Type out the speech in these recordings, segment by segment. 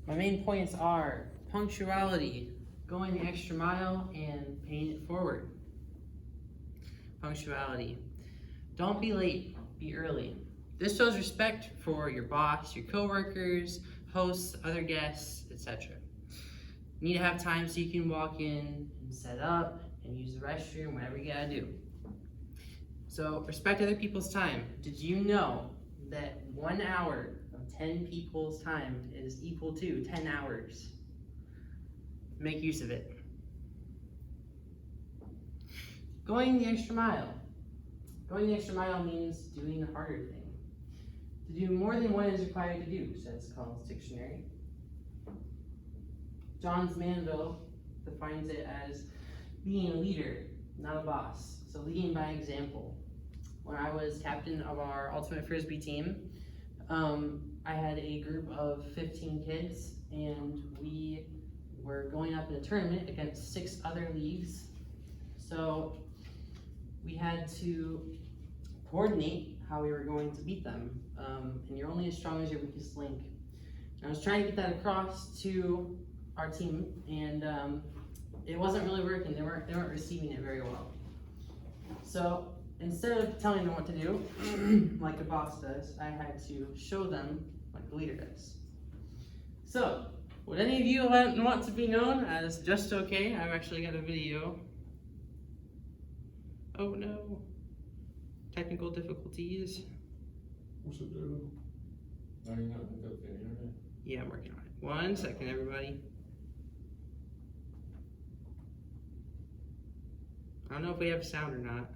My main points are punctuality, going the extra mile, and paying it forward. Punctuality. Don't be late, be early. This shows respect for your boss, your coworkers, hosts, other guests, etc. You need to have time so you can walk in and set up and use the restroom, whatever you gotta do. So respect other people's time. Did you know that 1 hour of 10 people's time is equal to 10 hours? Make use of it. Going the extra mile. Going the extra mile means doing the harder thing. To do more than what is required to do, says Collins Dictionary. Johns Manville defines it as being a leader, not a boss. So leading by example. When I was captain of our ultimate frisbee team, I had a group of 15 kids, and we were going up in a tournament against 6 other leagues. So we had to coordinate how we were going to beat them, and you're only as strong as your weakest link. And I was trying to get that across to our team, and it wasn't really working. They weren't receiving it very well. So instead of telling them what to do, like a boss does, I had to show them like a leader does. So, would any of you want to be known as Just Okay? I've actually got a video. Oh no. Technical difficulties. What's it do? Are you not hooked up to the internet? Yeah, I'm working on it. 1 second, everybody. I don't know if we have sound or not.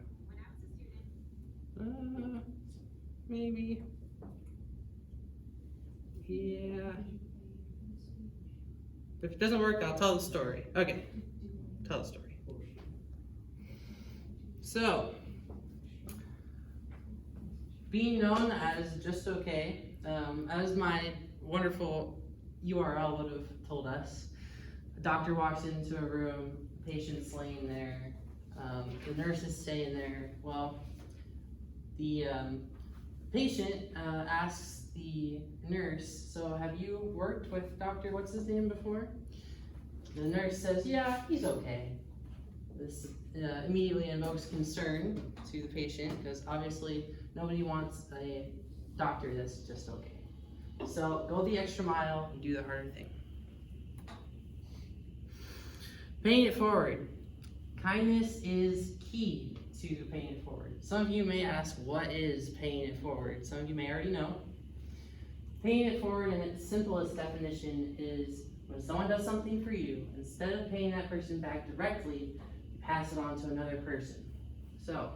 Maybe. Yeah. If it doesn't work, I'll tell the story. Okay, tell the story. So, being known as Just Okay, as my wonderful URL would have told us, a doctor walks into a room, patient's laying there, the nurse is staying there. Well, the patient asks the nurse, so have you worked with Dr. what's his name before? The nurse says, yeah, he's okay. This immediately invokes concern to the patient, because obviously nobody wants a doctor that's just okay. So go the extra mile and do the harder thing. Paying it forward. Kindness is key to paying it forward. Some of you may ask, what is paying it forward? Some of you may already know. Paying it forward in its simplest definition is when someone does something for you, instead of paying that person back directly, you pass it on to another person. So,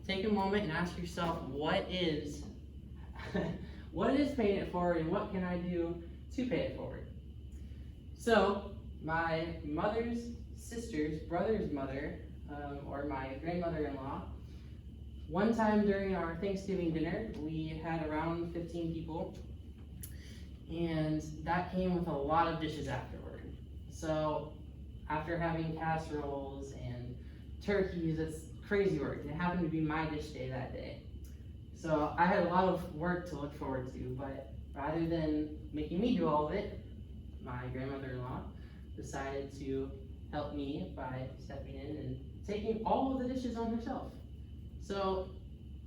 take a moment and ask yourself, what is paying it forward, and what can I do to pay it forward? So, my mother's sister's brother's mother, or my grandmother-in-law, one time during our Thanksgiving dinner, we had around 15 people, and that came with a lot of dishes afterward. So after having casseroles and turkeys, it's crazy work. It happened to be my dish day that day. So I had a lot of work to look forward to, but rather than making me do all of it, my grandmother-in-law decided to help me by stepping in and taking all of the dishes on herself. So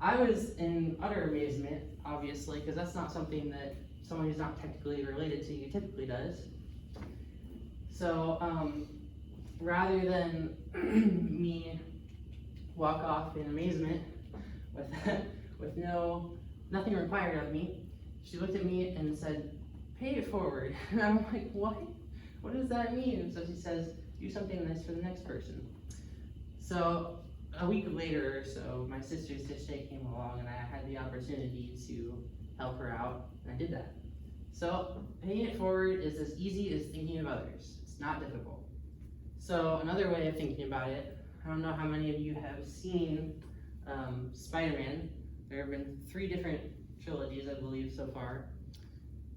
I was in utter amazement, obviously, because that's not something that someone who's not technically related to you typically does. So rather than me walk off in amazement with nothing required of me, she looked at me and said, "Pay it forward." And I'm like, what? What does that mean? And so she says, do something nice for the next person. So a week later or so, my sister's dish day came along, and I had the opportunity to help her out, and I did that. So paying it forward is as easy as thinking of others. It's not difficult. So another way of thinking about it, I don't know how many of you have seen Spider-Man. There have been 3 different trilogies, I believe, so far.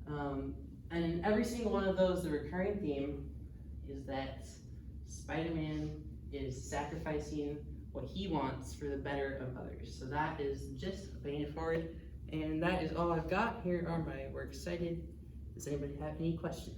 And in every single one of those, the recurring theme is that Spider-Man is sacrificing what he wants for the better of others. So that is just paying it forward. And that is all I've got. Here are my works cited. Does anybody have any questions?